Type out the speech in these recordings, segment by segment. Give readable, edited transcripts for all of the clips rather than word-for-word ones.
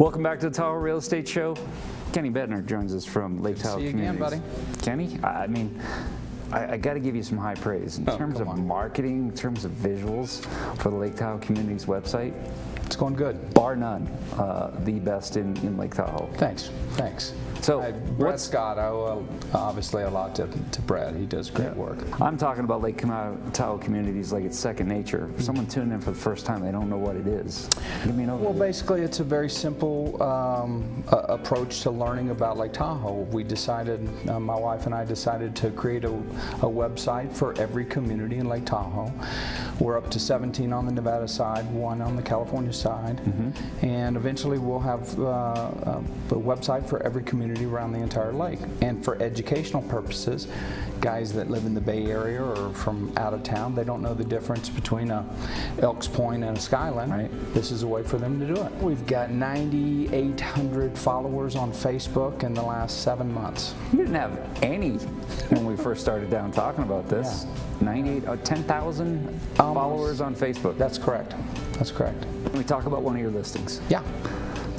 Welcome back to the Tahoe Real Estate Show. Kenny Bettner joins us from Lake Tahoe See you Communities. again, buddy. Kenny, I got to give you some high praise in terms of marketing, in terms of visuals for the Lake Tahoe Communities website. It's going good. Bar none, the best in Lake Tahoe. Thanks. So, Brett Scott, I owe obviously a lot to Brett. He does great work. I'm talking about Lake Tahoe Communities like it's second nature. If someone tuned in for the first time, they don't know what it is. Give me an overview. Well, basically, it's a very simple approach to learning about Lake Tahoe. We decided, my wife and I decided to create a website for every community in Lake Tahoe. We're up to 17 on the Nevada side, 1 on the California side, and eventually we'll have a website for every community around the entire lake. And for educational purposes, guys that live in the Bay Area or from out of town, they don't know the difference between a Elks Point and a Skyline. Right. This is a way for them to do it. We've got 9,800 followers on Facebook in the last 7 months. You didn't have any when we first started down talking about this. Yeah. 10,000 followers on Facebook. That's correct. Let me talk about one of your listings. Yeah.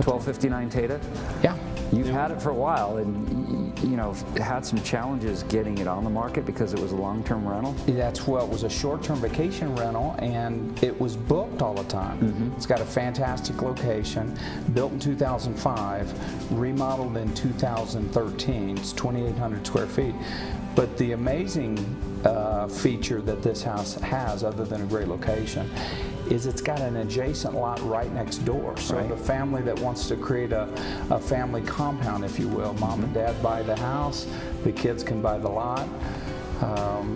1259 Tahoe. Yeah. You've had it for a while, and you know, had some challenges getting it on the market because it was a long-term rental. It was a short-term vacation rental, and it was booked all the time. It's got a fantastic location, built in 2005, remodeled in 2013. It's 2,800 square feet. But the amazing feature that this house has, other than a great location, is it's got an adjacent lot right next door. So the family that wants to create a family compound, if you will, mom and dad buy the house, the kids can buy the lot,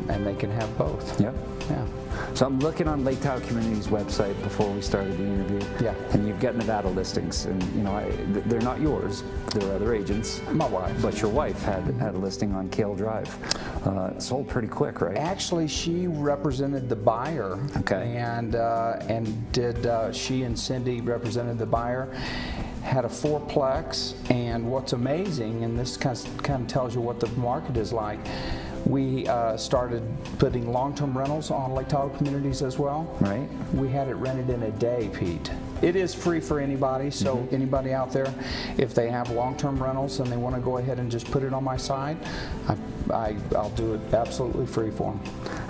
and they can have both. Yep. Yeah. So I'm looking on Lake Tahoe Communities website before we started the interview. Yeah. And you've got Nevada listings, and you know they're not yours. They're other agents. My wife. But your wife had a listing on Kale Drive. Sold pretty quick, right? Actually, she represented the buyer. Okay. And she and Cindy represented the buyer. Had a fourplex, and what's amazing, and this kind of tells you what the market is like, we started putting long-term rentals on Lake Tahoe Communities as well. Right. We had it rented in a day, Pete. It is free for anybody, so anybody out there, if they have long-term rentals and they want to go ahead and just put it on my site, I'll do it absolutely free for them.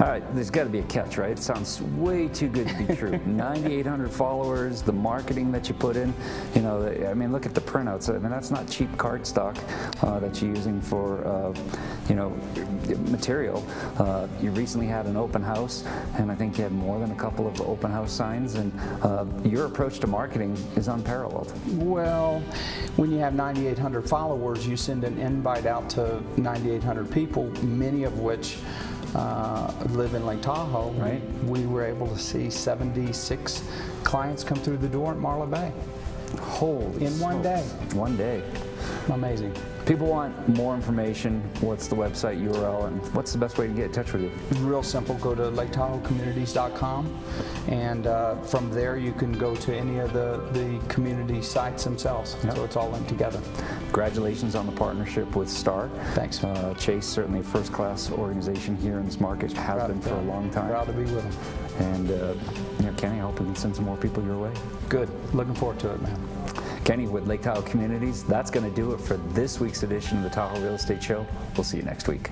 All right, there's got to be a catch, right? It sounds way too good to be true. 9,800 followers, the marketing that you put in, you know, I mean, look at the printouts. I mean, that's not cheap cardstock that you're using for, you know, material. You recently had an open house, and I think you had more than a couple of open house signs, and your approach to marketing is unparalleled. Well, when you have 9,800 followers, you send an invite out to 9,800 people, many of which live in Lake Tahoe. Right. We were able to see 76 clients come through the door at Marla Bay. Holy in one day. One day. Amazing. People want more information. What's the website URL, and what's the best way to get in touch with you? Real simple. Go to LakeTahoeCommunities.com, and from there you can go to any of the community sites themselves. Yep. So it's all linked together. Congratulations on the partnership with Star. Thanks. Chase, certainly a first-class organization here in this market, has been for a long time. Proud to be with them. And you know, Kenny, I hope we can send some more people your way. Good. Looking forward to it, man. Kenny with Lake Tahoe Communities. That's going to do it for this week's edition of the Tahoe Real Estate Show. We'll see you next week.